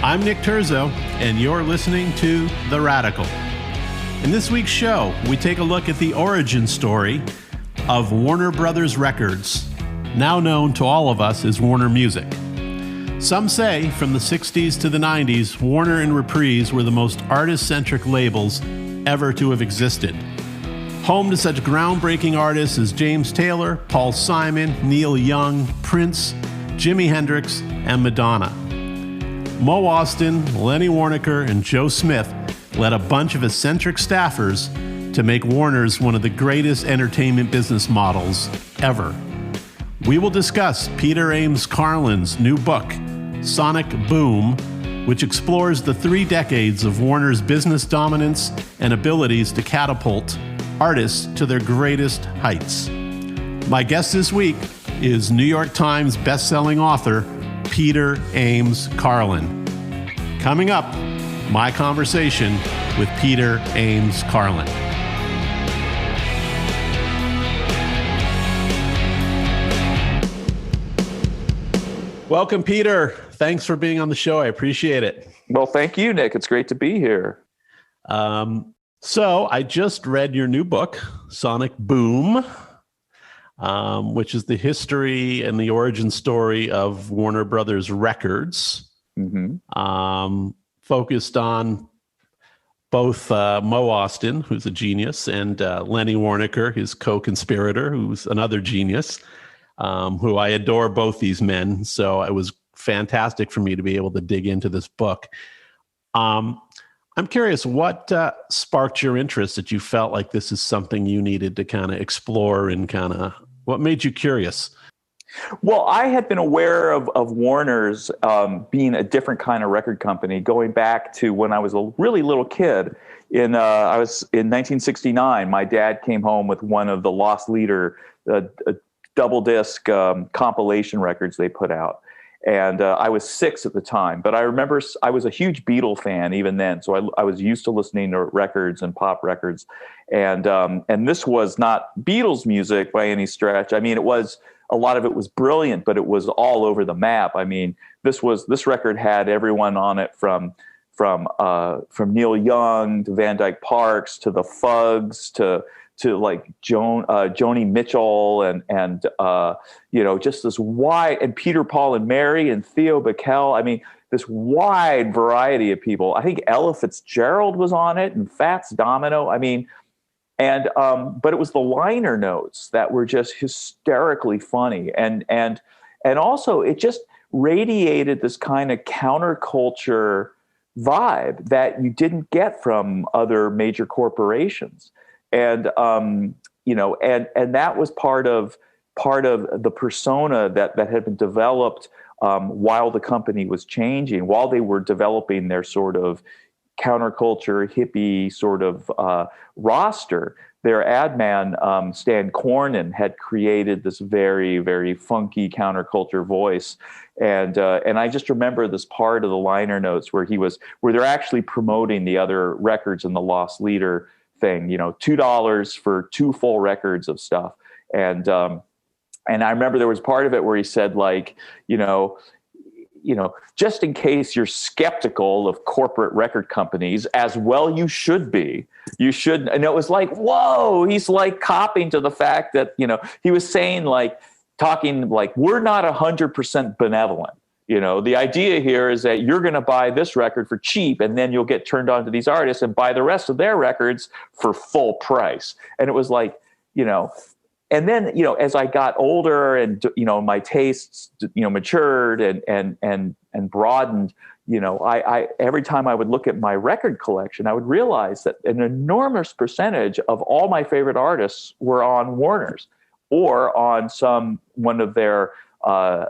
I'm Nick Terzo, and you're listening to The Radical. In this week's show, we take a look at the origin story of Warner Brothers Records, now known to all of us as Warner Music. Some say from the 60s to the 90s, Warner and Reprise were the most artist-centric labels ever to have existed. Home to such groundbreaking artists as James Taylor, Paul Simon, Neil Young, Prince, Jimi Hendrix, and Madonna. Mo Austin, Lenny Waronker, and Joe Smith led a bunch of eccentric staffers to make Warner's one of the greatest entertainment business models ever. We will discuss Peter Ames Carlin's new book, Sonic Boom, which explores the 3 decades of Warner's business dominance and abilities to catapult artists to their greatest heights. My guest this week is New York Times bestselling author Peter Ames Carlin. Coming up, my conversation with Peter Ames Carlin. Welcome, Peter. Thanks for being on the show. I appreciate it. Well, thank you, Nick. It's great to be here. So I just read your new book, Sonic Boom, which is the history and the origin story of Warner Brothers Records, focused on both Mo Austin, who's a genius, and Lenny Waronker, his co-conspirator, who's another genius, who I adore both these men. So it was fantastic for me to be able to dig into this book. I'm curious, what sparked your interest that you felt like this is something you needed to kind of explore, and kind of what made you curious? Well, I had been aware of Warner's being a different kind of record company going back to when I was a really little kid. I was in 1969. My dad came home with one of the Lost Leader double disc compilation records they put out. And I was 6 at the time, but I remember I was a huge Beatle fan even then. So I was used to listening to records and pop records. And this was not Beatles music by any stretch. I mean, a lot of it was brilliant, but it was all over the map. I mean, this record had everyone on it from Neil Young to Van Dyke Parks to the Fugs to like Joni Mitchell and just this wide, and Peter, Paul and Mary and Theo Bickel. I mean, this wide variety of people. I think Ella Fitzgerald was on it and Fats Domino. I mean, but it was the liner notes that were just hysterically funny. And also it just radiated this kind of counterculture vibe that you didn't get from other major corporations. And that was part of the persona that had been developed while the company was changing, while they were developing their sort of counterculture hippie sort of roster. Their ad man, Stan Cornin, had created this very, very funky counterculture voice. And I just remember this part of the liner notes where they're actually promoting the other records in the Lost Leader thing, $2 for 2 full records of stuff. And I remember there was part of it where he said, like, just in case you're skeptical of corporate record companies, as well you should be. You should. And it was like, whoa, he's like copying to the fact that, he was saying, like, talking like, we're not 100% benevolent. The idea here is that you're going to buy this record for cheap, and then you'll get turned on to these artists and buy the rest of their records for full price. And it was like, and then, as I got older and, my tastes, matured and broadened, I every time I would look at my record collection, I would realize that an enormous percentage of all my favorite artists were on Warner's or on one of their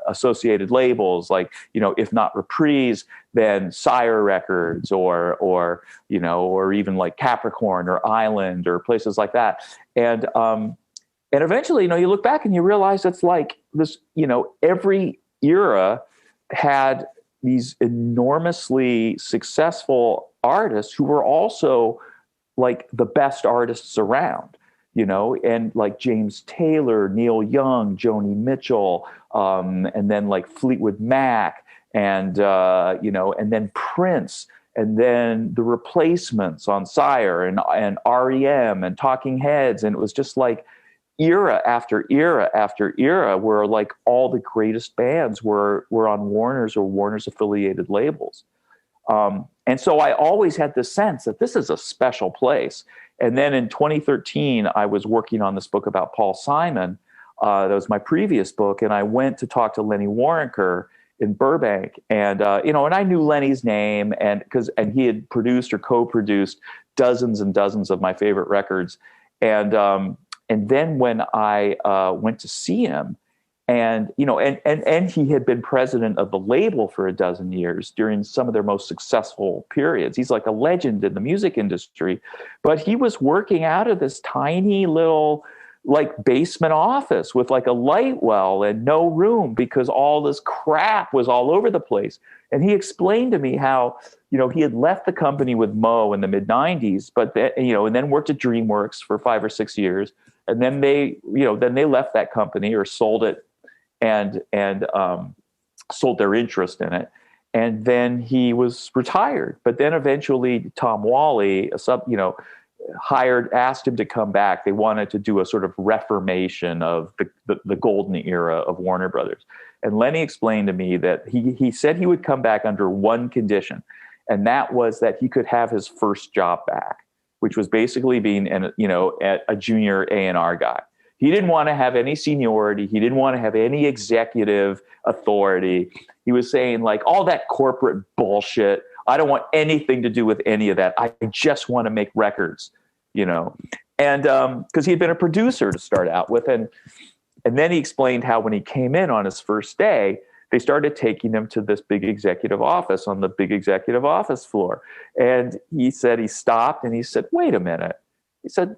associated labels, like, if not Reprise, then Sire Records or even like Capricorn or Island or places like that. And eventually, you look back and you realize it's like this, every era had these enormously successful artists who were also like the best artists around, and like James Taylor, Neil Young, Joni Mitchell, and then like Fleetwood Mac and and then Prince, and then the Replacements on Sire, and R.E.M. and Talking Heads, and it was just like era after era after era where like all the greatest bands were on Warner's or Warner's affiliated labels. And so I always had this sense that this is a special place. And then in 2013, I was working on this book about Paul Simon. That was my previous book. And I went to talk to Lenny Waronker in Burbank. And, and I knew Lenny's name and he had produced or co-produced dozens and dozens of my favorite records. And then when I went to see him, and he had been president of the label for a dozen years during some of their most successful periods. He's like a legend in the music industry, but he was working out of this tiny little like basement office with like a light well and no room because all this crap was all over the place. And he explained to me how, he had left the company with Mo in the mid 90s, but and then worked at DreamWorks for 5 or 6 years. And then they left that company or sold it and sold their interest in it. And then he was retired. But then eventually Tom Whalley, asked him to come back. They wanted to do a sort of reformation of the golden era of Warner Brothers. And Lenny explained to me that he said he would come back under one condition, and that was that he could have his first job back, which was basically being a junior A&R guy. He didn't want to have any seniority. He didn't want to have any executive authority. He was saying like all that corporate bullshit. I don't want anything to do with any of that. I just want to make records, and because he had been a producer to start out with. And then he explained how when he came in on his first day, they started taking him to this big executive office on the big executive office floor. And he said he stopped and he said, wait a minute. He said,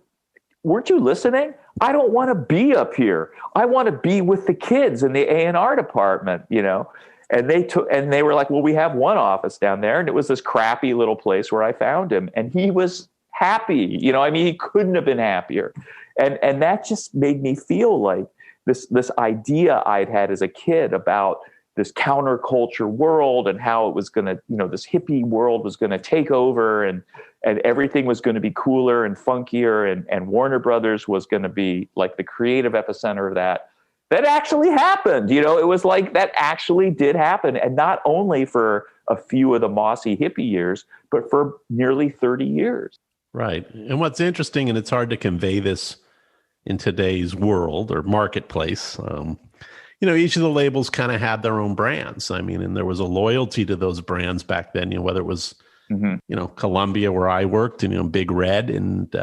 weren't you listening? I don't want to be up here. I want to be with the kids in the A&R department, And they were like, well, we have one office down there. And it was this crappy little place where I found him. And he was happy. He couldn't have been happier. And that just made me feel like this idea I'd had as a kid about this counterculture world and how it was going to, this hippie world was going to take over and everything was going to be cooler and funkier and Warner Brothers was going to be like the creative epicenter of that. That actually happened. It was like that actually did happen. And not only for a few of the mossy hippie years, but for nearly 30 years. Right. And what's interesting, and it's hard to convey this in today's world or marketplace, each of the labels kind of had their own brands. I mean, and there was a loyalty to those brands back then, whether it was, Columbia where I worked and, Big Red, and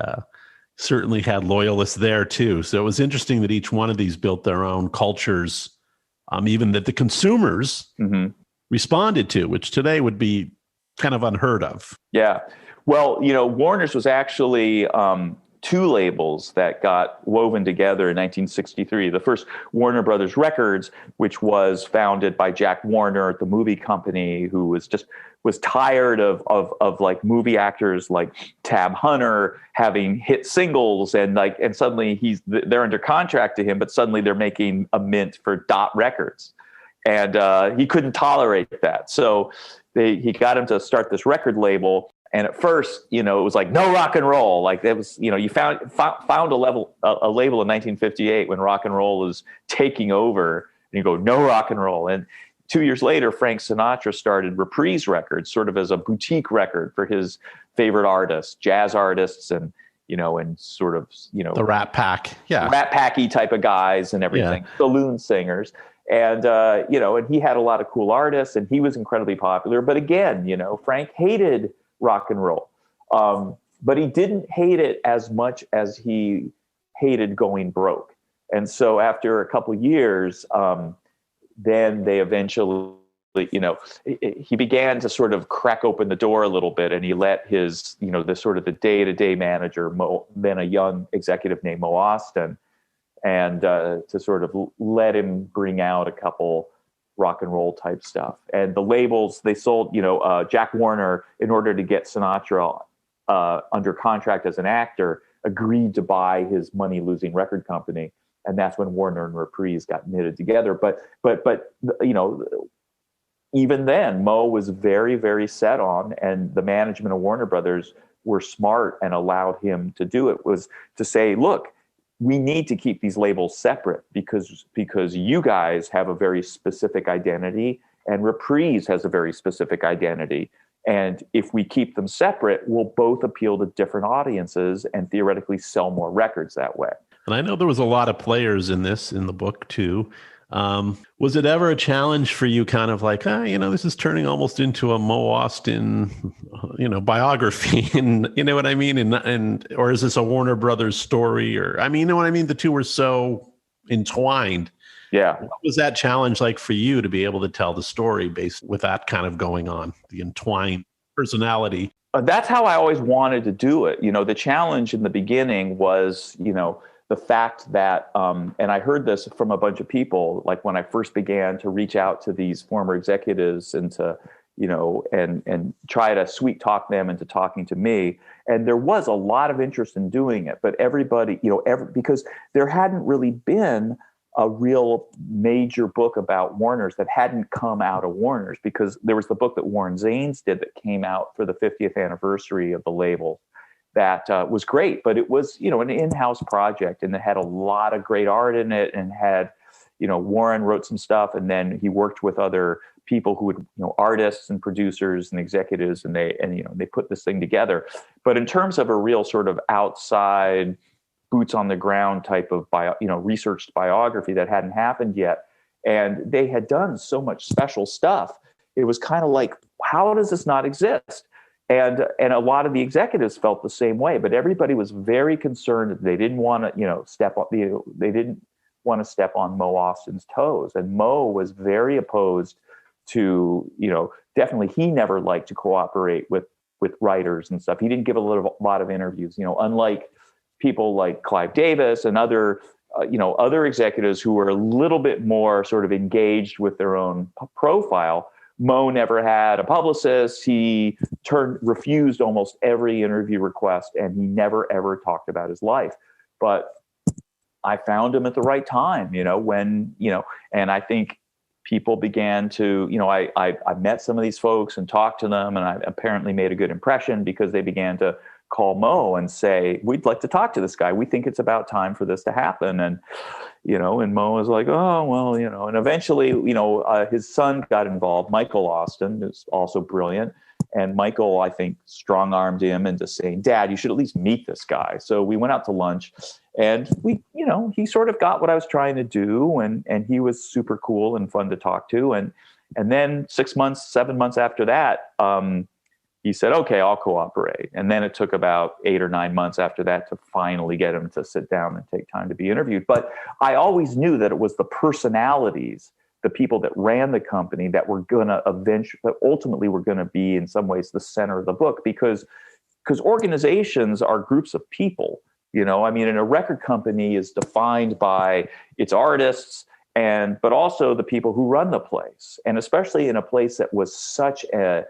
certainly had loyalists there too. So it was interesting that each one of these built their own cultures, even that the consumers responded to, which today would be kind of unheard of. Yeah. Well, Warner's was actually two labels that got woven together in 1963. The first, Warner Brothers Records, which was founded by Jack Warner at the movie company, who was tired of like movie actors like Tab Hunter having hit singles and suddenly they're under contract to him, but suddenly they're making a mint for Dot Records. And he couldn't tolerate that. So he got him to start this record label. And at first, it was like no rock and roll. Like it was, you found a label in 1958 when rock and roll was taking over, and you go no rock and roll. And 2 years later, Frank Sinatra started Reprise Records, sort of as a boutique record for his favorite artists, jazz artists, and sort of the Rat Pack, Rat Packy type of guys and everything, saloon singers. And, and he had a lot of cool artists, and he was incredibly popular. But again, Frank hated rock and roll. But he didn't hate it as much as he hated going broke. And so after a couple of years, then they eventually, he began to sort of crack open the door a little bit, and he let his, the sort of the day-to-day manager, then a young executive named Mo Austin, and to sort of let him bring out a couple rock and roll type stuff. And the labels, they sold, Jack Warner, in order to get Sinatra under contract as an actor, agreed to buy his money-losing record company. And that's when Warner and Reprise got knitted together. But even then, Mo was very, very set on, and the management of Warner Brothers were smart and allowed him to do it, was to say, look, we need to keep these labels separate because you guys have a very specific identity and Reprise has a very specific identity. And if we keep them separate, we'll both appeal to different audiences and theoretically sell more records that way. And I know there was a lot of players in the book too. Was it ever a challenge for you, kind of like, this is turning almost into a Mo Austin, biography, and you know what I mean? And or is this a Warner Brothers story? Or, you know what I mean? The two were so entwined. Yeah. What was that challenge like for you to be able to tell the story based with that kind of going on, the entwined personality? That's how I always wanted to do it. The challenge in the beginning was, the fact that, and I heard this from a bunch of people, like when I first began to reach out to these former executives and to, and try to sweet talk them into talking to me. And there was a lot of interest in doing it, but everybody, because there hadn't really been a real major book about Warner's that hadn't come out of Warner's, because there was the book that Warren Zanes did that came out for the 50th anniversary of the label that was great, but it was, an in-house project, and it had a lot of great art in it, and had, Warren wrote some stuff, and then he worked with other people who would, artists and producers and executives, and they put this thing together. But in terms of a real sort of outside, boots on the ground type of researched biography, that hadn't happened yet, and they had done so much special stuff, it was kind of like, how does this not exist? And a lot of the executives felt the same way, but everybody was very concerned that they didn't want to, they didn't want to step on Mo Austin's toes. And Mo was very opposed to, definitely he never liked to cooperate with writers and stuff. He didn't give a lot of interviews, unlike people like Clive Davis and other executives who were a little bit more sort of engaged with their own profile. Mo never had a publicist. He refused almost every interview request, and he never, ever talked about his life. But I found him at the right time, when, and I think people began to, I met some of these folks and talked to them, and I apparently made a good impression, because they began to call Mo and say, we'd like to talk to this guy. We think it's about time for this to happen. And, and Mo was like, oh, well, and eventually, his son got involved, Michael Austin, who's also brilliant. And Michael, I think, strong-armed him into saying, Dad, you should at least meet this guy. So we went out to lunch, and he sort of got what I was trying to do. And he was super cool and fun to talk to. And then 7 months after that, he said, okay, I'll cooperate. And then it took about 8 or 9 months after that to finally get him to sit down and take time to be interviewed. But I always knew that it was the personalities, the people that ran the company, that were going to ultimately were going to be in some ways the center of the book, because organizations are groups of people, and a record company is defined by its artists, but also the people who run the place. And especially in a place that was such an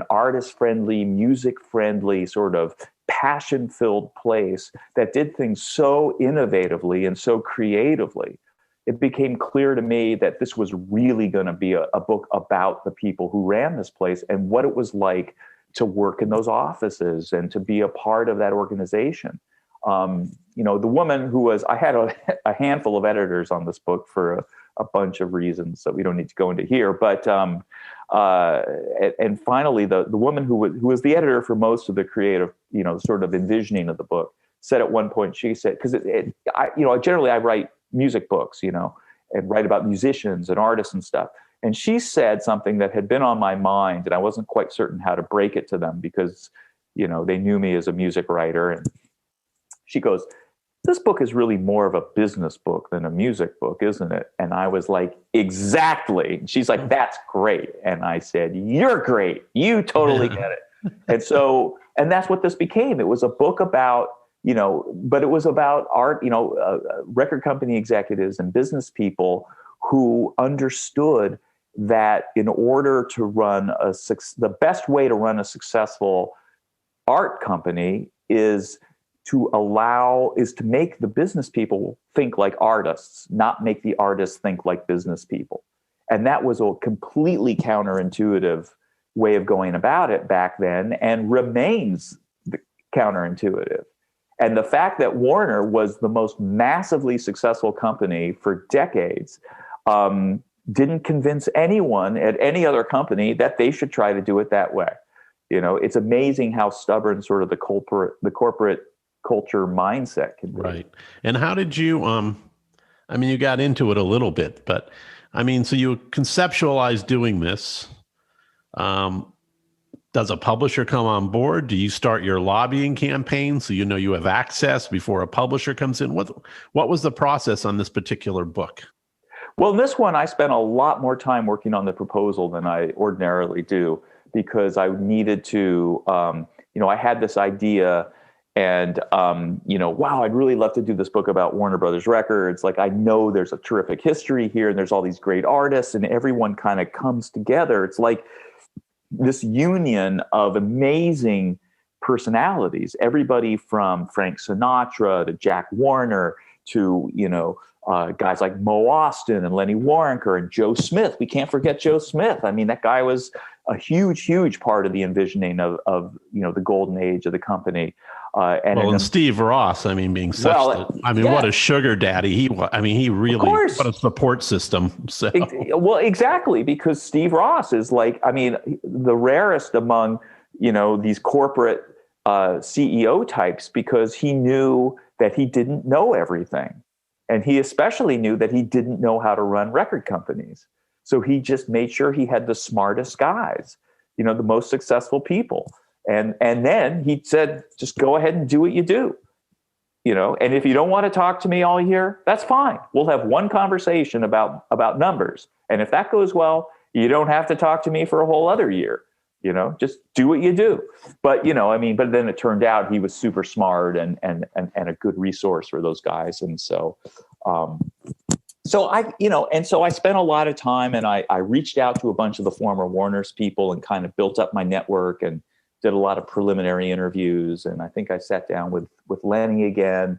artist-friendly, music-friendly, sort of passion-filled place that did things so innovatively and so creatively, it became clear to me that this was really going to be a book about the people who ran this place and what it was like to work in those offices and to be a part of that organization. The woman who was, I had a handful of editors on this book for a bunch of reasons that we don't need to go into here. But and finally, the woman who was the editor for most of the creative, sort of envisioning of the book, said at one point, she said, because generally I write music books, and write about musicians and artists and stuff. And she said something that had been on my mind, and I wasn't quite certain how to break it to them, because, they knew me as a music writer. And she goes, this book is really more of a business book than a music book, isn't it? And I was like, exactly. And she's like, that's great. And I said, you're great. You totally get it. And that's what this became. It was a book about, but it was about art, record company executives and business people who understood that in order to run the best way to run a successful art company is to make the business people think like artists, not make the artists think like business people. And that was a completely counterintuitive way of going about it back then, and remains counterintuitive. And the fact that Warner was the most massively successful company for decades didn't convince anyone at any other company that they should try to do it that way. It's amazing how stubborn sort of the corporate culture mindset can be. Right. And how did you, you got into it a little bit, but so you conceptualize doing this. Does a publisher come on board? Do you start your lobbying campaign so you have access before a publisher comes in? What was the process on this particular book? Well, in this one, I spent a lot more time working on the proposal than I ordinarily do, because I needed to, I had this idea, and, wow, I'd really love to do this book about Warner Brothers Records. Like, I know there's a terrific history here, and there's all these great artists, and everyone kind of comes together. It's like this union of amazing personalities, everybody from Frank Sinatra to Jack Warner to, guys like Mo Austin and Lenny Waronker and Joe Smith. We can't forget Joe Smith. That guy was a huge, huge part of the envisioning of the golden age of the company. And Steve Ross, being such, what a sugar daddy he was. He really, what a support system. So. Exactly, because Steve Ross is like, the rarest among, these corporate CEO types, because he knew that he didn't know everything. And he especially knew that he didn't know how to run record companies. So he just made sure he had the smartest guys, the most successful people. And then he said, just go ahead and do what you do, and if you don't want to talk to me all year, that's fine. We'll have one conversation about numbers. And if that goes well, you don't have to talk to me for a whole other year, just do what you do. But, but then it turned out he was super smart and a good resource for those guys. And so I spent a lot of time, and I reached out to a bunch of the former Warner's people and kind of built up my network and did a lot of preliminary interviews. And I think I sat down with Lenny again.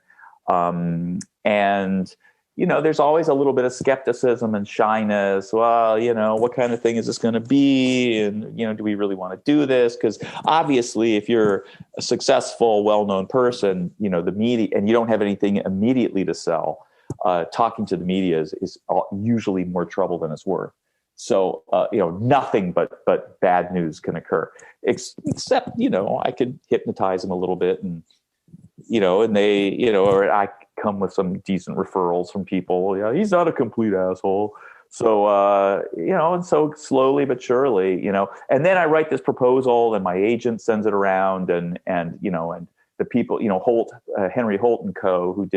There's always a little bit of skepticism and shyness. Well, what kind of thing is this going to be? And, do we really want to do this? Because obviously, if you're a successful, well-known person, the media, and you don't have anything immediately to sell, talking to the media is usually more trouble than it's worth. So, nothing but bad news can occur, except, I could hypnotize them a little bit, and, and they, or I come with some decent referrals from people. Yeah, he's not a complete asshole. So, and so slowly but surely, and then I write this proposal, and my agent sends it around, and the people, Henry Holt and Co., who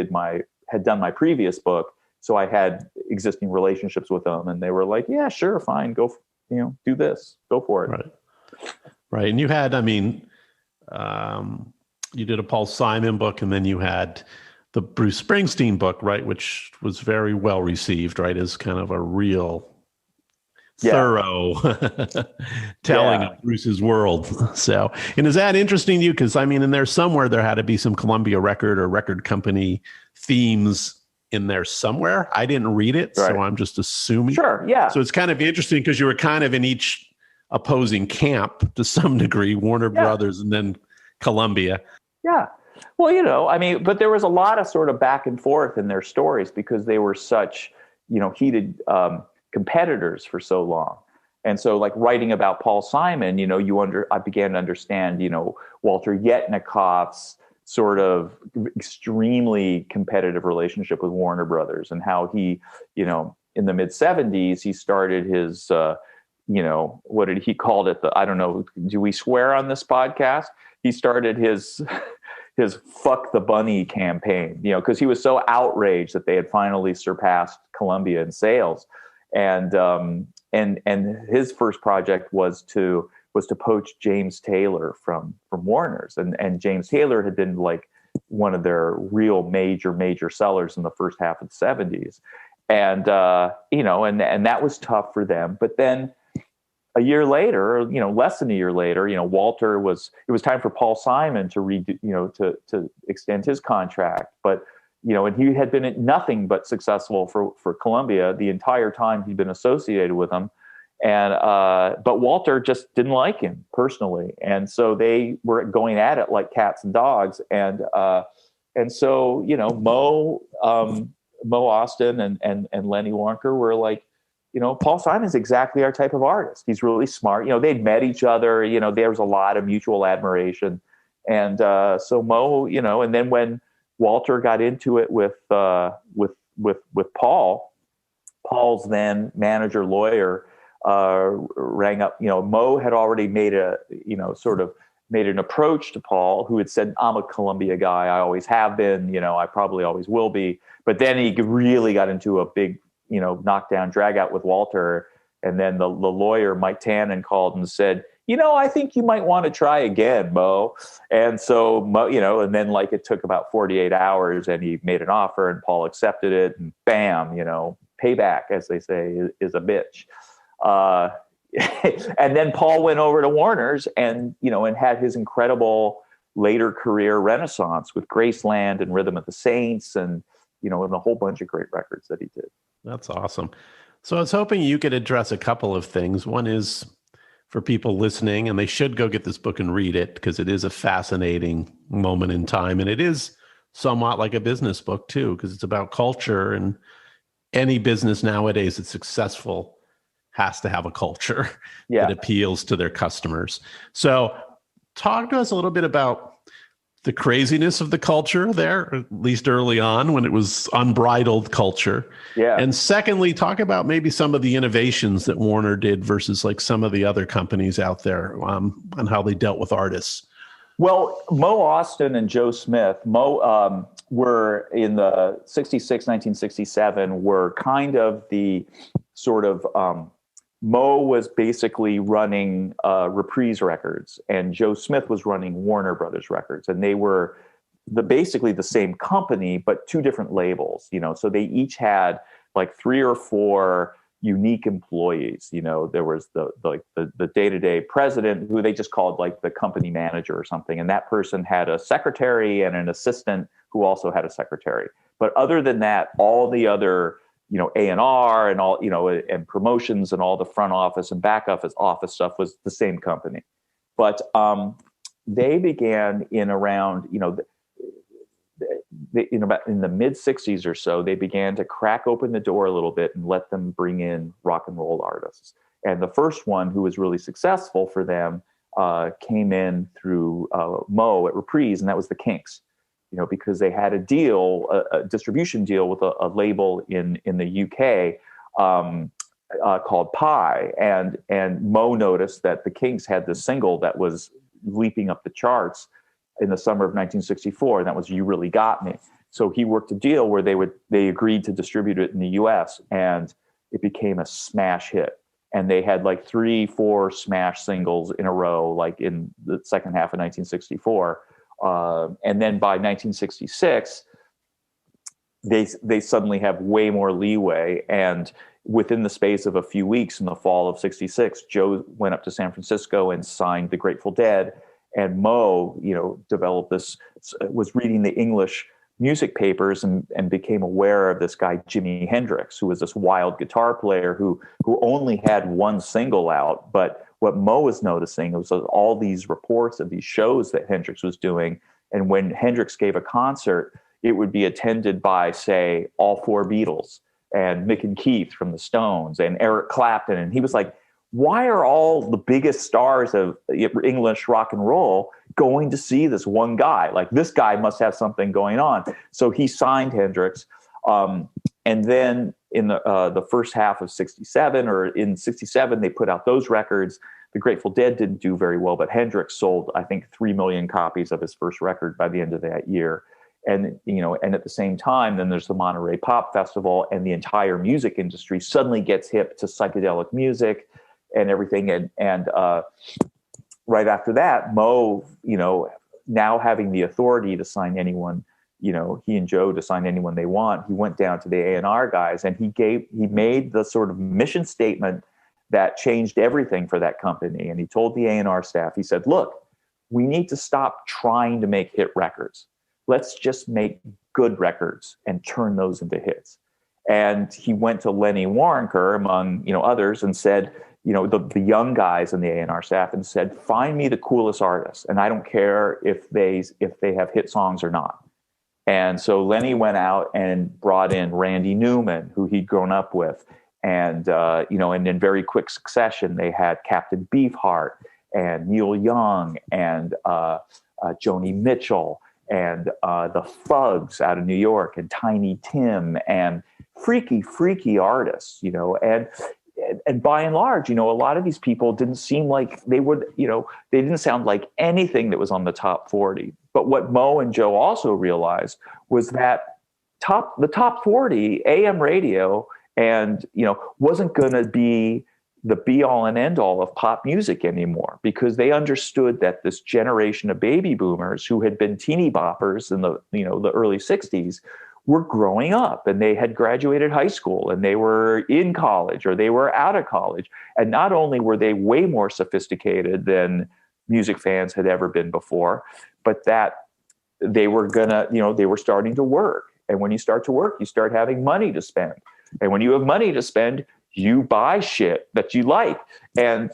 had done my previous book. So I had existing relationships with them, and they were like, yeah, sure, fine. Go, do this, go for it. Right. And you had, you did a Paul Simon book, and then you had the Bruce Springsteen book, right? Which was very well received, right? As kind of a real thorough telling of Bruce's world. So, and is that interesting to you? Because in there somewhere, there had to be some Columbia record or record company themes in there somewhere. I didn't read it, so I'm just assuming. Sure, yeah. So it's kind of interesting because you were kind of in each opposing camp to some degree, Warner Brothers and then Columbia. Yeah. Well, but there was a lot of sort of back and forth in their stories because they were such, heated competitors for so long. And so, like, writing about Paul Simon, I began to understand, Walter Yetnikoff's sort of extremely competitive relationship with Warner Brothers, and how he, in the mid 70s, he started his, what did he call it? I don't know. Do we swear on this podcast? He started his fuck the bunny campaign, because he was so outraged that they had finally surpassed Columbia in sales. And his first project was to poach James Taylor from Warner's, and James Taylor had been like one of their real major sellers in the first half of the 70s, and that was tough for them. But then a year later, less than a year later, it was time for Paul Simon to to extend his contract, but and he had been nothing but successful for Columbia the entire time he'd been associated with them. And but Walter just didn't like him personally, and so they were going at it like cats and dogs. And so Mo Austin and Lenny Waronker were like, Paul Simon's exactly our type of artist. He's really smart. They'd met each other. There was a lot of mutual admiration, and so Mo, and then when Walter got into it with Paul's then manager lawyer rang up. Mo had already made an approach to Paul, who had said, "I'm a Columbia guy. I always have been. I probably always will be." But then he really got into a big, knockdown drag out with Walter. And then the lawyer, Mike Tannen, called and said, "I think you might want to try again, Mo." And so Mo, and then it took about 48 hours and he made an offer and Paul accepted it, and bam, payback, as they say, is a bitch. And then Paul went over to Warner's and had his incredible later career renaissance with Graceland and Rhythm of the Saints and a whole bunch of great records that he did. That's awesome. So I was hoping you could address a couple of things. One is for people listening, and they should go get this book and read it because it is a fascinating moment in time. And it is somewhat like a business book too, because it's about culture, and any business nowadays that's successful has to have a culture that appeals to their customers. So talk to us a little bit about the craziness of the culture there, at least early on when it was unbridled culture. Yeah. And secondly, talk about maybe some of the innovations that Warner did versus some of the other companies out there, and how they dealt with artists. Well, Mo Austin and Joe Smith, were in the 1967, were kind of the sort of, Mo was basically running Reprise Records, and Joe Smith was running Warner Brothers Records, and they were basically the same company but two different labels. So they each had 3 or 4 unique employees. There was the day-to-day president, who they just called the company manager or something, and that person had a secretary and an assistant who also had a secretary. But other than that, all the other A&R and all, and promotions and all the front office and back office stuff was the same company. But they began in around, in the mid 60s or so, they began to crack open the door a little bit and let them bring in rock and roll artists. And the first one who was really successful for them came in through Mo at Reprise, and that was the Kinks. Because they had a deal, a distribution deal with a label in the UK called Pi, and Mo noticed that the Kinks had this single that was leaping up the charts in the summer of 1964, and that was "You Really Got Me." So he worked a deal where they agreed to distribute it in the US, and it became a smash hit. And they had 3, 4 smash singles in a row, in the second half of 1964. And then by 1966, they suddenly have way more leeway. And within the space of a few weeks, in the fall of 66, Joe went up to San Francisco and signed the Grateful Dead. And Mo, developed this, was reading the English music papers and became aware of this guy, Jimi Hendrix, who was this wild guitar player who only had one single out. But what Mo was noticing was all these reports of these shows that Hendrix was doing. And when Hendrix gave a concert, it would be attended by, say, all 4 Beatles and Mick and Keith from the Stones and Eric Clapton. And he was like, why are all the biggest stars of English rock and roll going to see this one guy? This guy must have something going on. So he signed Hendrix. And then in the first half of 67, or in 67, they put out those records. The Grateful Dead didn't do very well, but Hendrix sold, I think, 3 million copies of his first record by the end of that year. And, and at the same time, then there's the Monterey Pop Festival, and the entire music industry suddenly gets hip to psychedelic music and everything. And right after that, Mo, now having the authority to sign anyone, he and Joe to sign anyone they want, he went down to the A&R guys, and he made the sort of mission statement that changed everything for that company. And he told the A&R staff, he said, look, we need to stop trying to make hit records. Let's just make good records and turn those into hits. And he went to Lenny Waronker, among others, and said, the young guys in the A&R staff, and said, find me the coolest artists, and I don't care if they have hit songs or not. And so Lenny went out and brought in Randy Newman, who he'd grown up with, and and in very quick succession, they had Captain Beefheart and Neil Young and Joni Mitchell and the Thugs out of New York and Tiny Tim and freaky artists, and by and large, a lot of these people didn't seem like they would, they didn't sound like anything that was on the top 40. But what Mo and Joe also realized was that the top 40 AM radio and, wasn't going to be the be all and end all of pop music anymore, because they understood that this generation of baby boomers who had been teeny boppers in the early 60s were growing up, and they had graduated high school, and they were in college or they were out of college. And not only were they way more sophisticated than music fans had ever been before, but that they were they were starting to work. And when you start to work, you start having money to spend. And when you have money to spend, you buy shit that you like. And,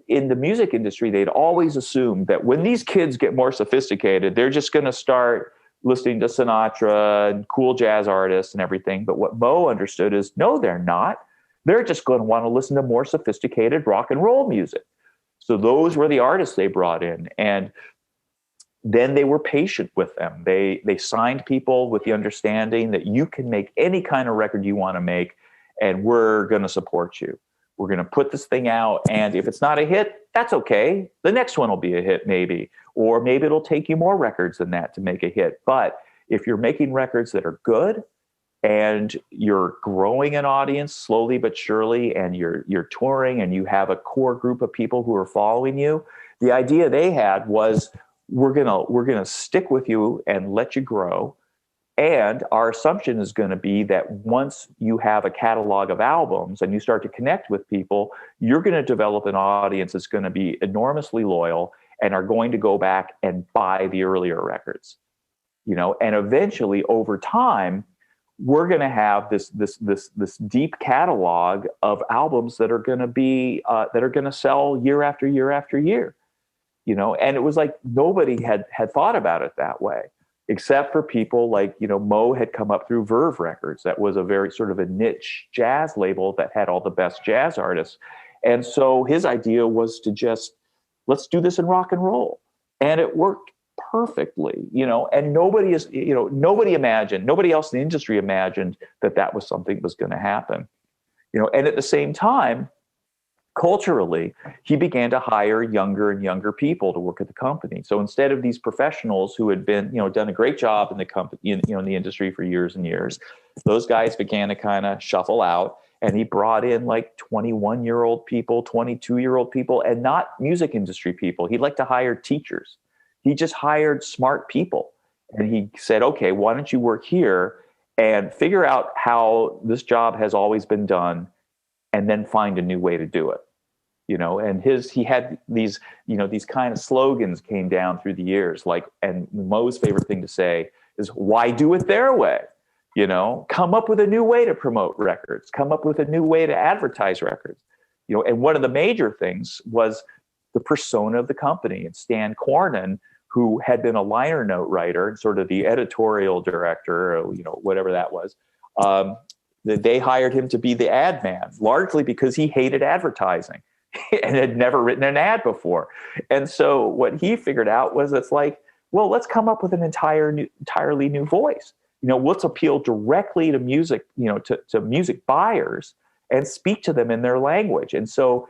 in the music industry, they'd always assumed that when these kids get more sophisticated, they're just going to start listening to Sinatra and cool jazz artists and everything. But what Mo understood is, no, they're not. They're just going to want to listen to more sophisticated rock and roll music. So those were the artists they brought in. And then they were patient with them. They signed people with the understanding that you can make any kind of record you want to make, and we're going to support you. We're going to put this thing out, and if it's not a hit, that's okay. The next one will be a hit maybe, or maybe it'll take you more records than that to make a hit. But if you're making records that are good and you're growing an audience slowly but surely, and you're touring and you have a core group of people who are following you, the idea they had was, we're gonna stick with you and let you grow. And our assumption is going to be that once you have a catalog of albums and you start to connect with people, you're going to develop an audience that's going to be enormously loyal and are going to go back and buy the earlier records. And eventually over time, we're going to have this deep catalog of albums that are going to be that are going to sell year after year after year. And it was like nobody had thought about it that way, except for people like, Mo had come up through Verve Records. That was a very sort of a niche jazz label that had all the best jazz artists. And so his idea was to just, let's do this in rock and roll. And it worked perfectly, and nobody else in the industry imagined that was something that was going to happen, and at the same time, culturally, he began to hire younger and younger people to work at the company. So instead of these professionals who had been, done a great job in the company, in the industry for years and years, those guys began to kind of shuffle out. And he brought in like 21-year-old people, 22-year-old people, and not music industry people. He liked to hire teachers. He just hired smart people. And he said, okay, why don't you work here and figure out how this job has always been done, and then find a new way to do it, and he had these, these kind of slogans came down through the years, like, and Mo's favorite thing to say is, why do it their way? Come up with a new way to promote records, come up with a new way to advertise records, and one of the major things was the persona of the company. And Stan Cornan, who had been a liner note writer and sort of the editorial director, or, whatever that was, they hired him to be the ad man, largely because he hated advertising and had never written an ad before. And so what he figured out was, it's like, well, let's come up with an entirely new voice. Let's appeal directly to music, to music buyers, and speak to them in their language. And so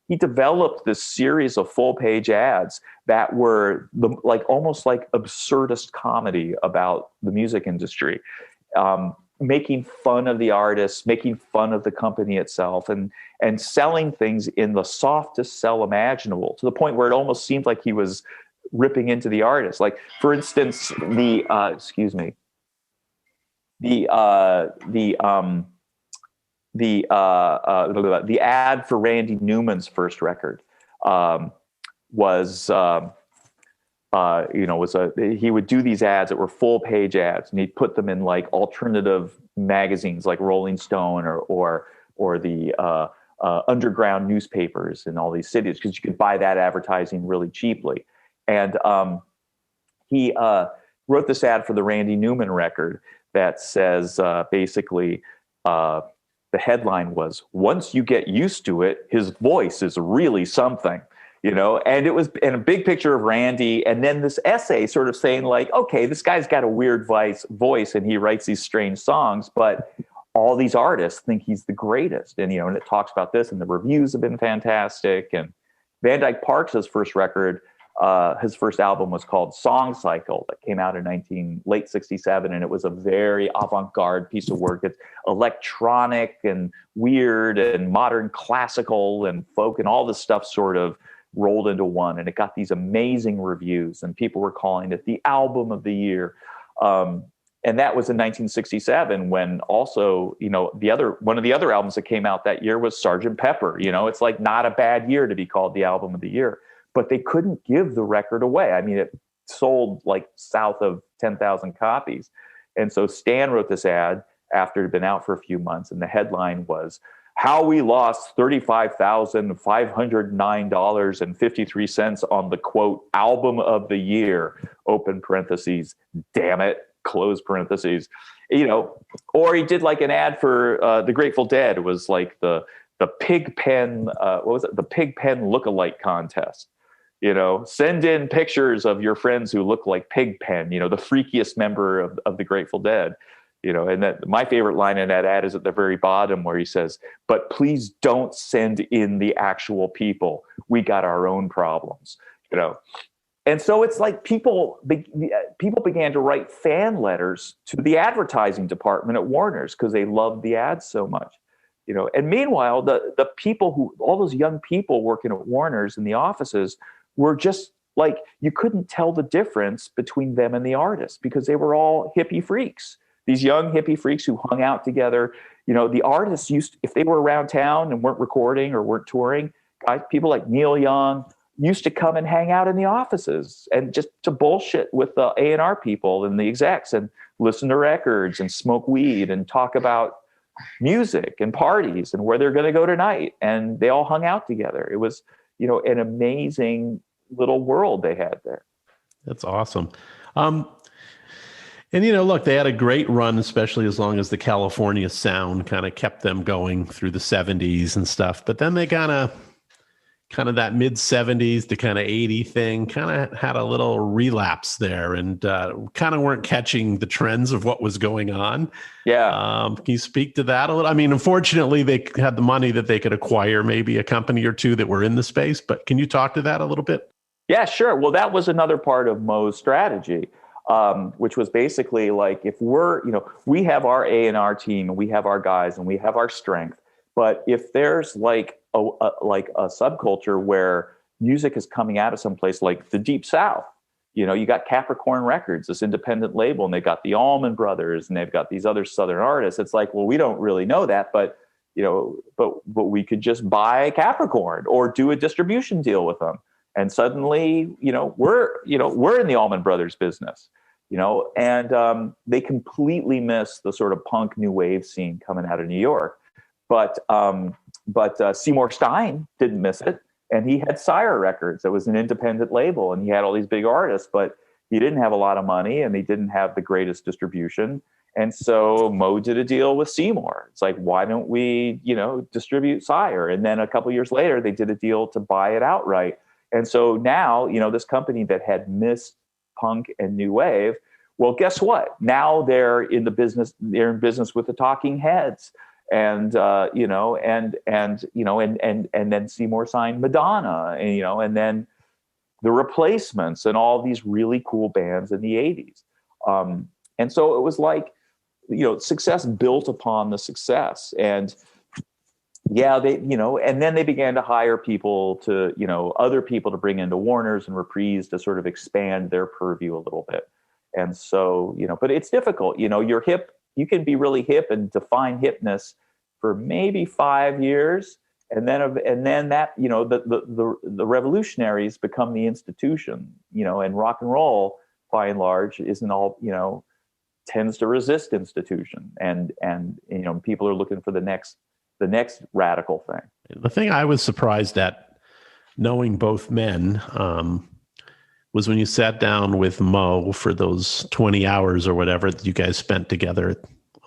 he developed this series of full-page ads that were almost like absurdist comedy about the music industry. Making fun of the artists, making fun of the company itself, and selling things in the softest sell imaginable, to the point where it almost seemed like he was ripping into the artist. Like, for instance, the ad for Randy Newman's first record was he would do these ads that were full page ads, and he'd put them in like alternative magazines like Rolling Stone or the underground newspapers in all these cities, because you could buy that advertising really cheaply. And he wrote this ad for the Randy Newman record that says basically the headline was, "Once you get used to it, his voice is really something." And it was in a big picture of Randy, and then this essay sort of saying like, okay, this guy's got a weird voice and he writes these strange songs, but all these artists think he's the greatest. And it talks about this, and the reviews have been fantastic. And Van Dyke Parks' first record, his first album was called Song Cycle, that came out in late 67. And it was a very avant-garde piece of work. It's electronic and weird and modern classical and folk and all this stuff sort of rolled into one, and it got these amazing reviews, and people were calling it the album of the year. And that was in 1967, when also, one of the other albums that came out that year was Sgt. Pepper. It's like not a bad year to be called the album of the year, but they couldn't give the record away. I mean, it sold like south of 10,000 copies. And so Stan wrote this ad after it had been out for a few months, and the headline was, "How we lost $35,509.53 on the, quote, album of the year, open parentheses, damn it, close parentheses." Or he did like an ad for the Grateful Dead. It was like the Pigpen, what was it? The Pigpen lookalike contest. Send in pictures of your friends who look like Pigpen, the freakiest member of the Grateful Dead. And that my favorite line in that ad is at the very bottom, where he says, "But please don't send in the actual people. We got our own problems." And so it's like people began to write fan letters to the advertising department at Warner's because they loved the ads so much. And meanwhile, the people all those young people working at Warner's in the offices were just like, you couldn't tell the difference between them and the artists, because they were all hippie freaks. These young hippie freaks who hung out together. The artists if they were around town and weren't recording or weren't touring, people like Neil Young used to come and hang out in the offices and just to bullshit with the A&R people and the execs and listen to records and smoke weed and talk about music and parties and where they're going to go tonight. And they all hung out together. It was, an amazing little world they had there. That's awesome. And, look, they had a great run, especially as long as the California sound kind of kept them going through the 70s and stuff. But then they kind of that mid 70s to kind of 80 thing kind of had a little relapse there, and kind of weren't catching the trends of what was going on. Yeah. Can you speak to that a little? I mean, unfortunately, they had the money that they could acquire maybe a company or two that were in the space. But can you talk to that a little bit? Yeah, sure. Well, that was another part of Mo's strategy. Which was basically like, if we have our A&R team and we have our guys and we have our strength, but if there's like a subculture where music is coming out of someplace like the Deep South, you got Capricorn Records, this independent label, and they got the Allman Brothers, and they've got these other Southern artists. It's like, well, we don't really know that, but we could just buy Capricorn or do a distribution deal with them. And suddenly, we're in the Allman Brothers business, and they completely miss the sort of punk new wave scene coming out of New York. But Seymour Stein didn't miss it, and he had Sire Records. It was an independent label, and he had all these big artists, but he didn't have a lot of money, and he didn't have the greatest distribution. And so Mo did a deal with Seymour. It's like, why don't we, distribute Sire? And then a couple years later, they did a deal to buy it outright. And so now, this company that had missed punk and new wave, well, guess what? Now they're in business with the Talking Heads, and then Seymour signed Madonna, and then the Replacements and all these really cool bands in the 80s. And so it was like, success built upon the success. And yeah, and then they began to hire people other people to bring into Warner's and Reprise to sort of expand their purview a little bit. And so, but it's difficult, you're hip, you can be really hip and define hipness for maybe 5 years. And then that, the revolutionaries become the institution, and rock and roll by and large isn't all, tends to resist institution, and people are looking for the next radical thing. The thing I was surprised at, knowing both men, was when you sat down with Mo for those 20 hours or whatever that you guys spent together.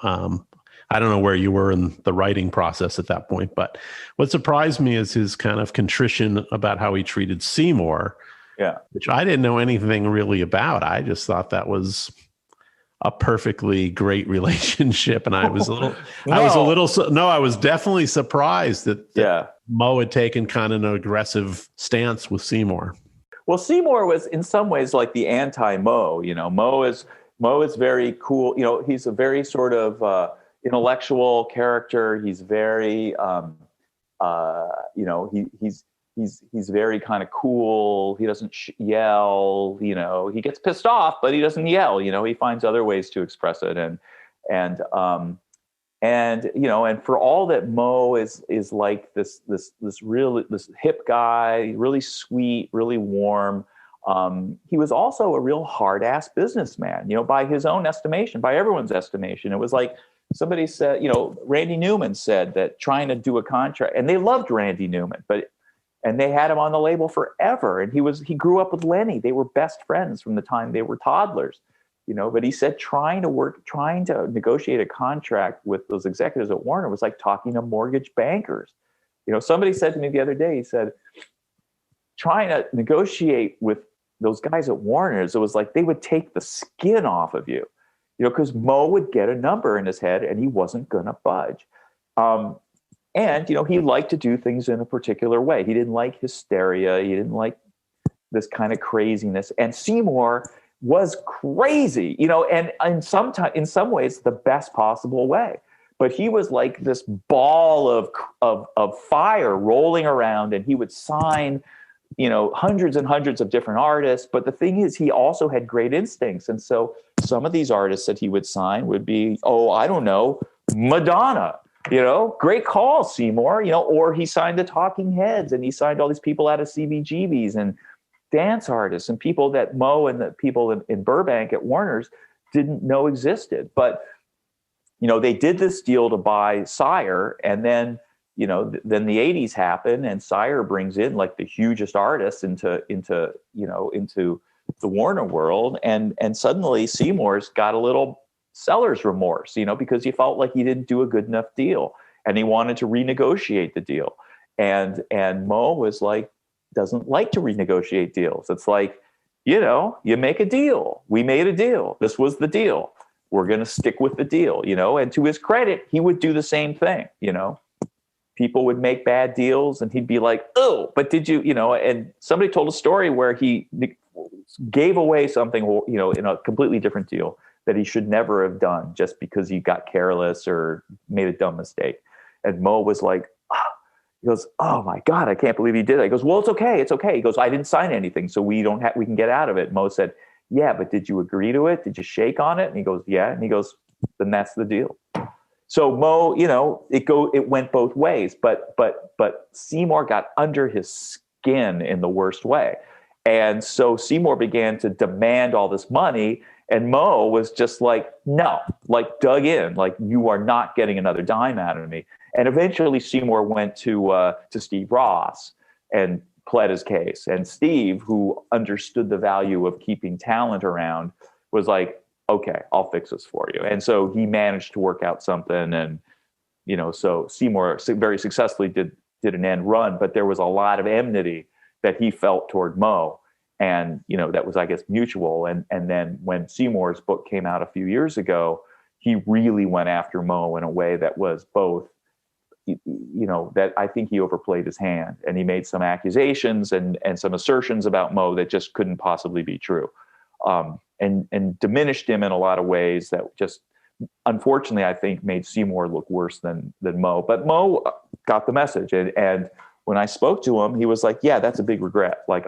I don't know where you were in the writing process at that point, but what surprised me is his kind of contrition about how he treated Seymour, which I didn't know anything really about. I just thought that was a perfectly great relationship. And I was a little, I was definitely surprised that Mo had taken kind of an aggressive stance with Seymour. Well, Seymour was in some ways like the anti-Mo. Mo is very cool. He's a very sort of intellectual character. He's very, he's very kind of cool. He doesn't yell. He gets pissed off, but he doesn't yell. He finds other ways to express it. And for all that Mo is like this hip guy, really sweet, really warm. He was also a real hard ass businessman, by his own estimation, by everyone's estimation. It was like somebody said, Randy Newman said that trying to do a contract, and they loved Randy Newman, and they had him on the label forever. And he grew up with Lenny. They were best friends from the time they were toddlers. But he said trying to negotiate a contract with those executives at Warner was like talking to mortgage bankers. Somebody said to me the other day, he said, trying to negotiate with those guys at Warner's, it was like they would take the skin off of you, because Mo would get a number in his head and he wasn't going to budge. And he liked to do things in a particular way. He didn't like hysteria. He didn't like this kind of craziness. And Seymour was crazy, and in some ways the best possible way. But he was like this ball of fire rolling around, and he would sign, hundreds and hundreds of different artists. But the thing is, he also had great instincts. And so some of these artists that he would sign would be, I don't know, Madonna, great call, Seymour, or he signed the Talking Heads, and he signed all these people out of CBGBs and dance artists and people that Mo and the people in Burbank at Warner's didn't know existed. But, they did this deal to buy Sire, and then, then the 80s happen, and Sire brings in like the hugest artists into the Warner world. And suddenly Seymour's got a little seller's remorse, because he felt like he didn't do a good enough deal, and he wanted to renegotiate the deal. And Mo was like, doesn't like to renegotiate deals. It's like, you make a deal. We made a deal. This was the deal. We're going to stick with the deal, and to his credit, he would do the same thing. People would make bad deals and he'd be like, oh, but did you, and somebody told a story where he gave away something, in a completely different deal that he should never have done just because he got careless or made a dumb mistake. And Mo was like, he goes, oh my God, I can't believe he did that. He goes, well, it's okay. It's okay. He goes, I didn't sign anything, so we can get out of it. Mo said, yeah, but did you agree to it? Did you shake on it? And he goes, yeah. And he goes, then that's the deal. So Mo, it went both ways, but Seymour got under his skin in the worst way. And so Seymour began to demand all this money, and Mo was just like, no, like dug in, like, you are not getting another dime out of me. And eventually Seymour went to Steve Ross and pled his case. And Steve, who understood the value of keeping talent around, was like, okay, I'll fix this for you. And so he managed to work out something. And, so Seymour very successfully did an end run, but there was a lot of enmity that he felt toward Mo. And, that was, I guess, mutual. And then when Seymour's book came out a few years ago, he really went after Mo in a way that was both, that I think he overplayed his hand, and he made some accusations and some assertions about Mo that just couldn't possibly be true, and diminished him in a lot of ways that just, unfortunately, I think made Seymour look worse than Mo. But Mo got the message, and when I spoke to him, he was like, yeah, that's a big regret. Like,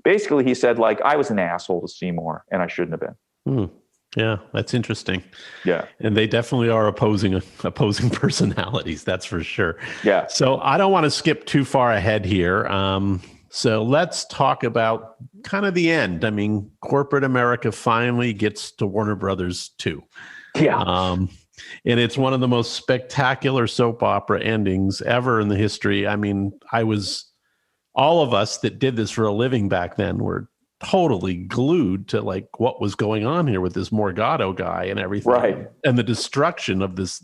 he said, like, I was an asshole to Seymour and I shouldn't have been. Yeah, that's interesting. Yeah. And they definitely are opposing personalities, that's for sure. Yeah. So I don't want to skip too far ahead here. So let's talk about kind of the end. I mean, corporate America finally gets to Warner Brothers too. Yeah. And it's one of the most spectacular soap opera endings ever in the history. I mean, all of us that did this for a living back then were totally glued to like what was going on here with this Morgado guy and everything, Right. and the destruction of this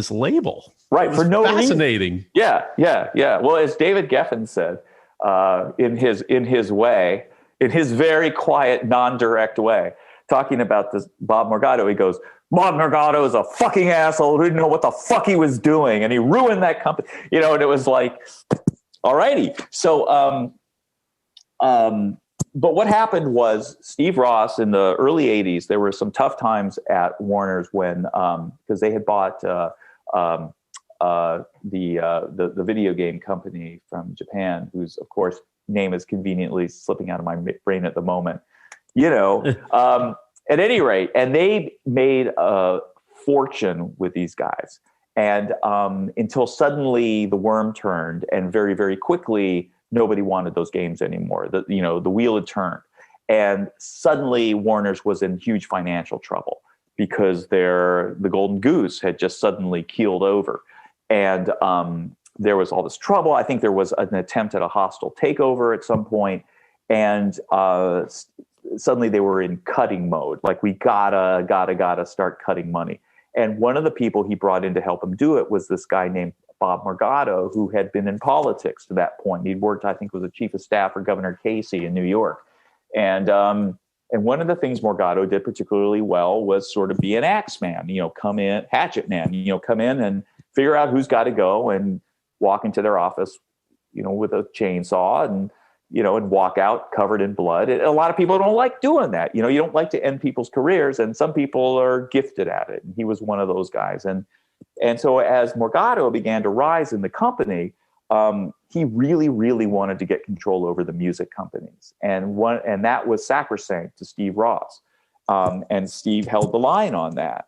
label. Right. For no fascinating reason. Yeah. Well, as David Geffen said, in his way, in his very quiet, non-direct way, talking about this Bob Morgado, he goes, Bob Morgado is a fucking asshole who didn't know what the fuck he was doing, and he ruined that company. And it was like, all righty. So, but what happened was Steve Ross in the early 80s, there were some tough times at Warner's when, because they had bought the video game company from Japan, whose, of course, name is conveniently slipping out of my brain at the moment. At any rate, and they made a fortune with these guys. And until suddenly the worm turned, and very, very quickly, nobody wanted those games anymore. The wheel had turned. And suddenly Warner's was in huge financial trouble because the golden goose had just suddenly keeled over. And there was all this trouble. I think there was an attempt at a hostile takeover at some point. And suddenly they were in cutting mode. Like, we gotta start cutting money. And one of the people he brought in to help him do it was this guy named Bob Morgado, who had been in politics to that point. He'd worked, I think, was a chief of staff for Governor Casey in New York. And one of the things Morgado did particularly well was sort of be an axe man, come in, hatchet man, come in and figure out who's got to go and walk into their office, with a chainsaw and walk out covered in blood. And a lot of people don't like doing that. You don't like to end people's careers, and some people are gifted at it. And he was one of those guys. And so as Morgado began to rise in the company, he really, really wanted to get control over the music companies. And that was sacrosanct to Steve Ross. And Steve held the line on that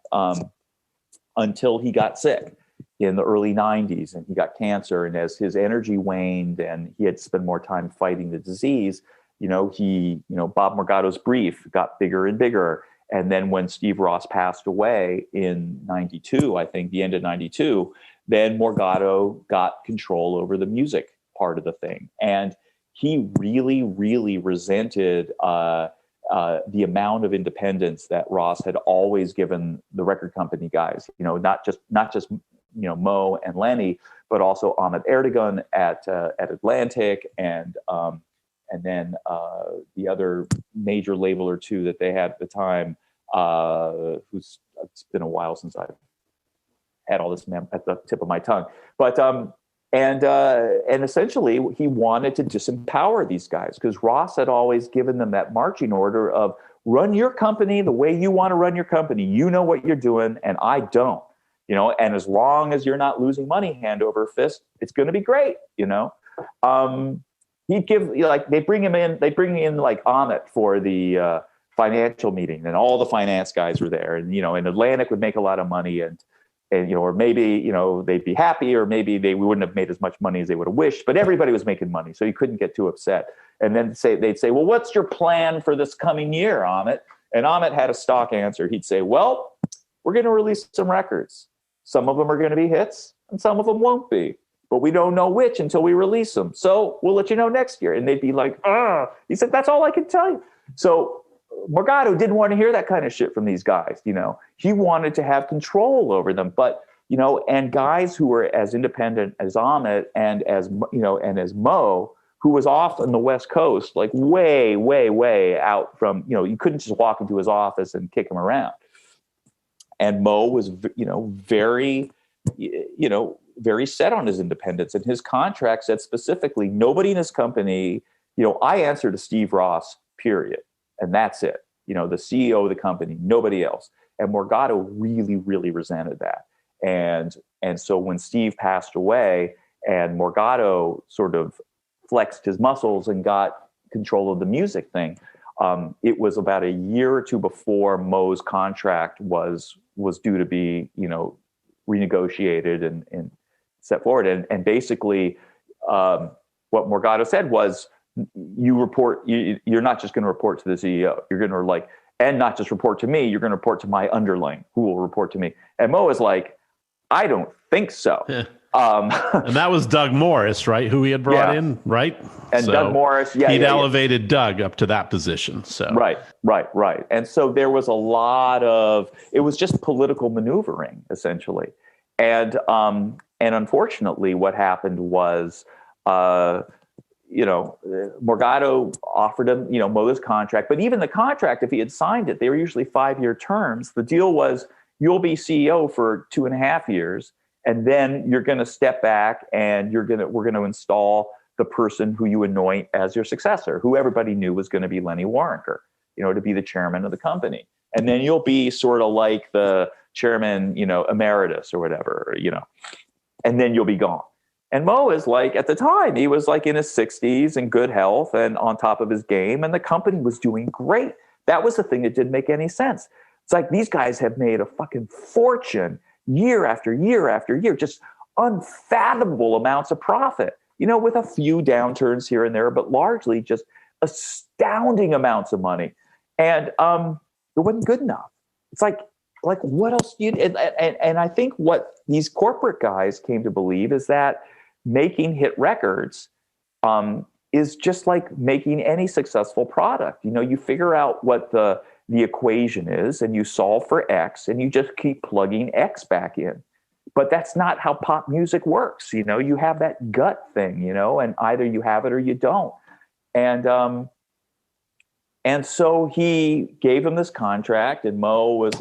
until he got sick in the early 90s, and he got cancer. And as his energy waned and he had to spend more time fighting the disease, Bob Morgado's brief got bigger and bigger. And then when Steve Ross passed away in 92, I think the end of 92, then Morgado got control over the music part of the thing. And he really, really resented the amount of independence that Ross had always given the record company guys, not just Mo and Lenny, but also Ahmet Erdogan at Atlantic, and then the other major label or two that they had at the time, it's been a while since I've had all this at the tip of my tongue. But and essentially he wanted to disempower these guys, because Ross had always given them that marching order of run your company the way you want to run your company. You know what you're doing, and I don't. And as long as you're not losing money hand over fist, it's going to be great. He'd give, they bring in like Ahmet for the financial meeting, and all the finance guys were there, and and Atlantic would make a lot of money, and or maybe they'd be happy, or maybe we wouldn't have made as much money as they would have wished, but everybody was making money, so you couldn't get too upset. And then they'd say, well, what's your plan for this coming year, Ahmet? And Ahmet had a stock answer. He'd say, well, we're going to release some records. Some of them are going to be hits, and some of them won't be. But we don't know which until we release them. So we'll let you know next year. And they'd be like, He said, that's all I can tell you. So Morgado didn't want to hear that kind of shit from these guys. He wanted to have control over them. But, and guys who were as independent as Ahmet and as Mo, who was off on the West Coast, like way, way, way out from, you couldn't just walk into his office and kick him around. And Mo was, very, very set on his independence. And his contract said specifically, nobody in his company, I answer to Steve Ross, period. And that's it. The CEO of the company, nobody else. And Morgado really, really resented that. And so when Steve passed away and Morgado sort of flexed his muscles and got control of the music thing, It was about a year or two before Moe's contract was due to be, renegotiated and set forward. And basically, what Morgado said was, you're not just going to report to the CEO. You're going to and not just report to me. You're going to report to my underling, who will report to me. And Moe is like, I don't think so. And that was Doug Morris, right? Who he had brought in, right? And so Doug Morris, he'd elevated Doug up to that position. So right. And so there was a lot of, it was just political maneuvering, essentially. And unfortunately, what happened was, Morgado offered him, Moe's contract. But even the contract, if he had signed it, they were usually 5-year terms. The deal was, you'll be CEO for 2.5 years, and then you're going to step back and we're going to install the person who you anoint as your successor, who everybody knew was going to be Lenny Waronker, to be the chairman of the company. And then you'll be sort of like the chairman, emeritus or whatever, and then you'll be gone. And Moe is at the time, he was in his 60s and good health and on top of his game. And the company was doing great. That was the thing that didn't make any sense. It's these guys have made a fucking fortune year after year after year, just unfathomable amounts of profit, with a few downturns here and there, but largely just astounding amounts of money. And it wasn't good enough. It's what else do you, and I think what these corporate guys came to believe is that making hit records is just like making any successful product. You figure out what the equation is and you solve for X and you just keep plugging X back in. But that's not how pop music works. You have that gut thing, and either you have it or you don't. And so he gave him this contract, and Moe was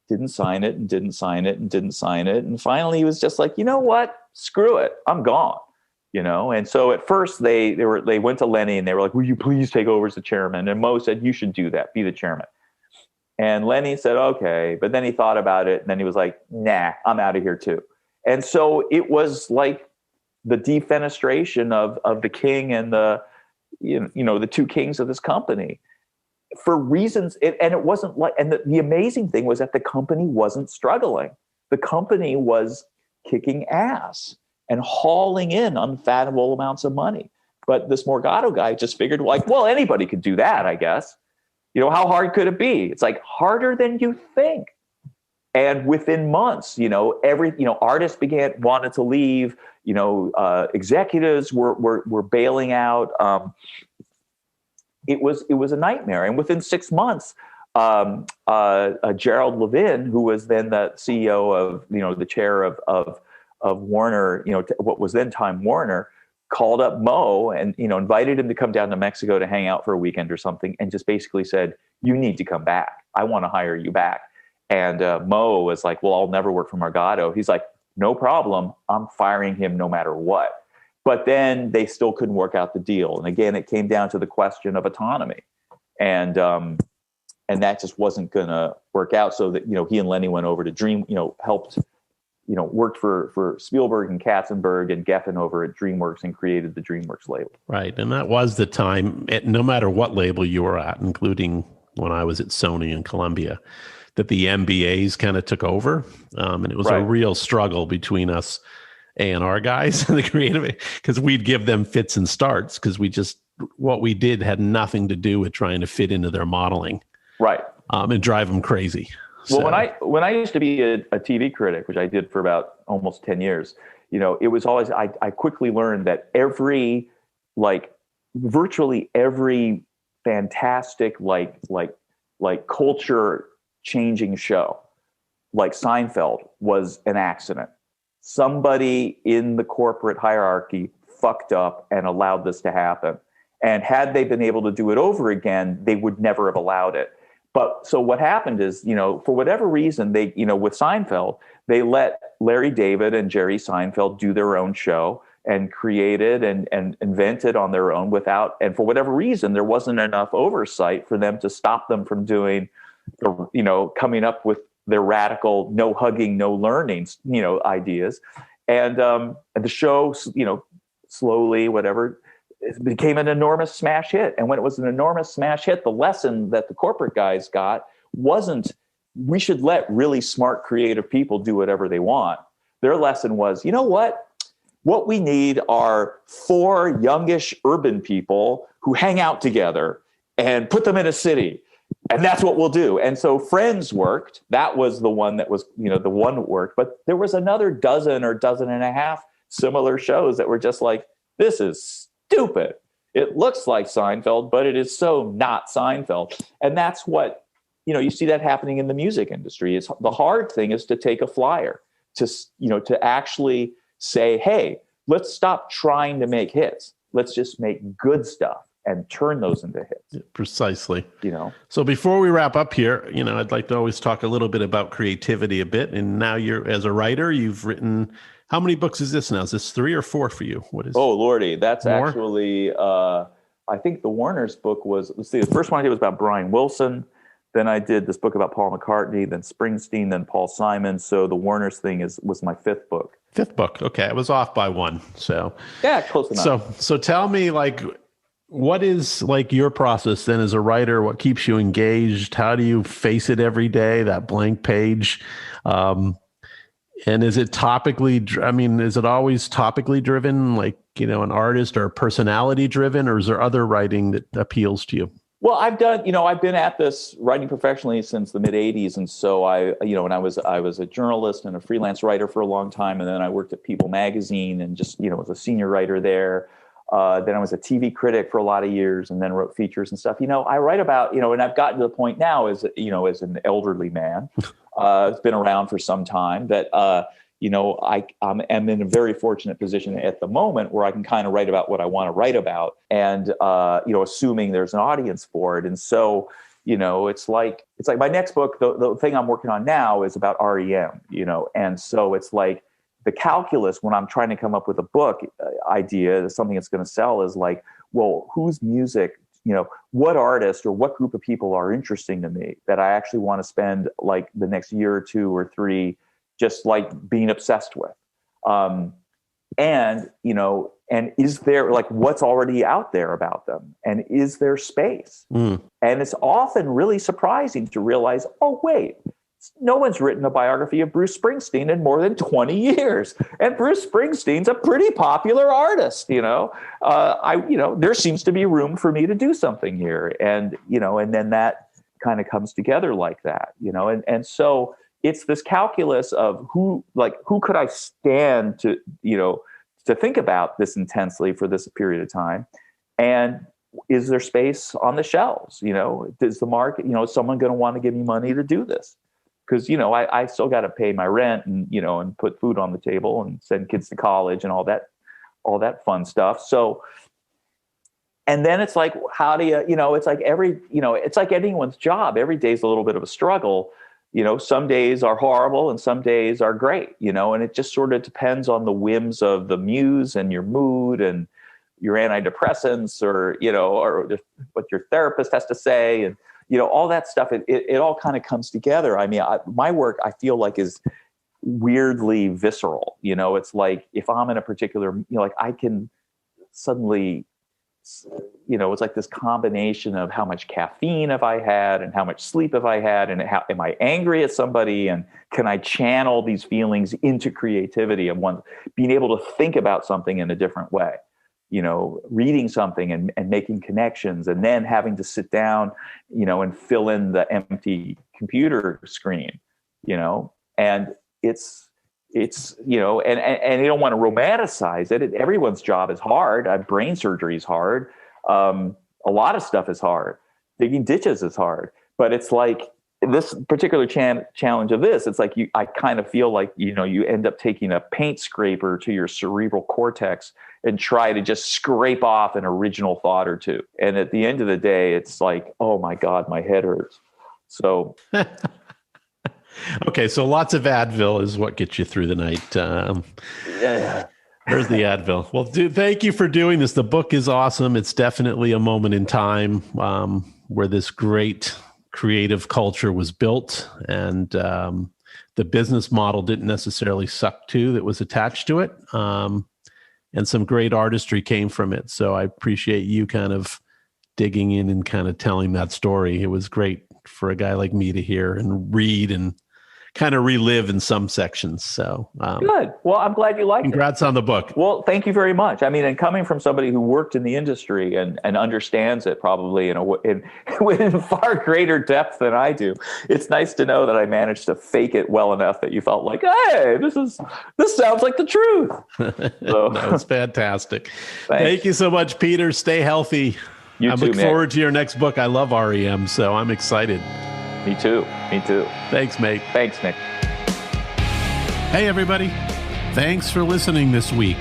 didn't sign it and didn't sign it and didn't sign it. And finally he was just you know what? Screw it. I'm gone. And so at first they went to Lenny and they were like, will you please take over as the chairman? And Moe said, you should do that. Be the chairman. And Lenny said, okay. But then he thought about it and then he was like, nah, I'm out of here too. And so it was the defenestration of the king and the two kings of this company for reasons. And it wasn't and the amazing thing was that the company wasn't struggling. The company was kicking ass and hauling in unfathomable amounts of money. But this Morgado guy just figured well, anybody could do that, I guess. How hard could it be? It's harder than you think. And within months, artists wanted to leave, executives were bailing out. It was a nightmare. And within 6 months, Gerald Levin, who was then the CEO of, the chair of Warner, what was then Time Warner, called up Moe and, invited him to come down to Mexico to hang out for a weekend or something, and just basically said, you need to come back. I want to hire you back. And Moe was like, well, I'll never work for Morgado. He's like, no problem. I'm firing him no matter what. But then they still couldn't work out the deal. And again, it came down to the question of autonomy. And that just wasn't going to work out. So that, he and Lenny went over to Dream, helped, worked for Spielberg and Katzenberg and Geffen over at DreamWorks and created the DreamWorks label. Right. And that was the time, no matter what label you were at, including when I was at Sony and Columbia, that the MBAs kind of took over. And it was a real struggle between us A&R guys and the creative, because we'd give them fits and starts because what we did had nothing to do with trying to fit into their modeling. Right. And drive them crazy. Well, when I used to be a TV critic, which I did for about almost 10 years, it was always, I quickly learned that virtually every fantastic, culture changing show, like Seinfeld, was an accident. Somebody in the corporate hierarchy fucked up and allowed this to happen. And had they been able to do it over again, they would never have allowed it. But so what happened is, for whatever reason, they, with Seinfeld, they let Larry David and Jerry Seinfeld do their own show and created and invented on their own and for whatever reason, there wasn't enough oversight for them to stop them from doing, coming up with their radical, no hugging, no learning, ideas. And the show, slowly, whatever, it became an enormous smash hit. And when it was an enormous smash hit, the lesson that the corporate guys got wasn't, we should let really smart, creative people do whatever they want. Their lesson was, you know what? What we need are 4 youngish urban people who hang out together and put them in a city. And that's what we'll do. And so Friends worked. That was the one that was, the one that worked. But there was another dozen or dozen and a half similar shows that were just like, this is stupid. It looks like Seinfeld, but it is so not Seinfeld. And that's what, you see that happening in the music industry. It's the hard thing is to take a flyer, to actually say, hey, let's stop trying to make hits. Let's just make good stuff and turn those into hits. Precisely. So before we wrap up here, I'd like to always talk a little bit about creativity a bit. And now as a writer, you've written, how many books is this now? Is this 3 or 4 for you? What is? Oh, Lordy. That's more? Actually, I think the Warner's book was, let's see, the first one I did was about Brian Wilson. Then I did this book about Paul McCartney, then Springsteen, then Paul Simon. So the Warner's thing was my 5th book. 5th book. Okay. I was off by 1. So yeah, close enough. So tell me, what is your process then as a writer? What keeps you engaged? How do you face it every day, that blank page? And is it is it always topically driven, an artist or personality driven, or is there other writing that appeals to you? Well, I've been at this writing professionally since the mid 80s. And so and I was a journalist and a freelance writer for a long time. And then I worked at People magazine and just, was a senior writer there. Then I was a TV critic for a lot of years and then wrote features and stuff. I write about, and I've gotten to the point now as an elderly man, it's been around for some time that, I'm in a very fortunate position at the moment where I can kind of write about what I want to write about and, assuming there's an audience for it. And so, it's like my next book, the thing I'm working on now is about R.E.M., and so it's like, the calculus when I'm trying to come up with a book idea, something that's going to sell is like, well, whose music, what artist or what group of people are interesting to me that I actually want to spend like the next year or 2 or 3 just like being obsessed with. And is there what's already out there about them? And is there space? And it's often really surprising to realize, oh, wait, no one's written a biography of Bruce Springsteen in more than 20 years. And Bruce Springsteen's a pretty popular artist, there seems to be room for me to do something here. And, and then that kind of comes together like that, and so it's this calculus of who could I stand to, to think about this intensely for this period of time. And is there space on the shelves? Does the market, is someone going to want to give me money to do this? Because, I still got to pay my rent and, and put food on the table and send kids to college and all that fun stuff. So, and then it's like, how do you, it's like it's like anyone's job. Every day is a little bit of a struggle. Some days are horrible and some days are great, and it just sort of depends on the whims of the muse and your mood and your antidepressants or what your therapist has to say. And, all that stuff, it all kind of comes together. I mean, my work, I feel like is weirdly visceral. It's like if I'm in a particular, I can suddenly, it's like this combination of how much caffeine have I had and how much sleep have I had and how am I angry at somebody and can I channel these feelings into creativity and being able to think about something in a different way. Reading something and making connections and then having to sit down, and fill in the empty computer screen, and it's, and you don't want to romanticize it. Everyone's job is hard. Brain surgery is hard. A lot of stuff is hard. Digging ditches is hard, but it's like this particular challenge of this, it's like I kind of feel like, you end up taking a paint scraper to your cerebral cortex and try to just scrape off an original thought or two. And at the end of the day, it's like, oh my God, my head hurts. So. Okay. So lots of Advil is what gets you through the night. Yeah. There's the Advil. Well, dude, thank you for doing this. The book is awesome. It's definitely a moment in time where this great creative culture was built, and the business model didn't necessarily suck too that was attached to it. and some great artistry came from it. So I appreciate you kind of digging in and kind of telling that story. It was great for a guy like me to hear and read and kind of relive in some sections. So good. Well, I'm glad you liked it. Congrats on the book. Well, thank you very much. I mean, and coming from somebody who worked in the industry and understands it probably in far greater depth than I do, it's nice to know that I managed to fake it well enough that you felt like, hey, this sounds like the truth. So. No, it's fantastic. Thank you so much, Peter. Stay healthy. You I'm too, looking forward to your next book. I love R.E.M., so I'm excited. Me too. Thanks, mate. Thanks, Nick. Hey, everybody. Thanks for listening this week.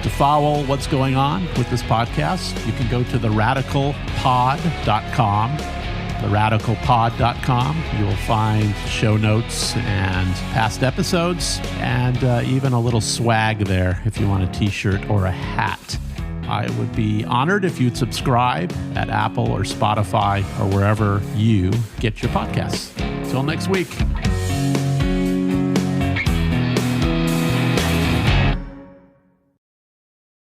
To follow what's going on with this podcast, you can go to theradicalpod.com. Theradicalpod.com. You'll find show notes and past episodes and even a little swag there if you want a t-shirt or a hat. I would be honored if you'd subscribe at Apple or Spotify or wherever you get your podcasts. Till next week.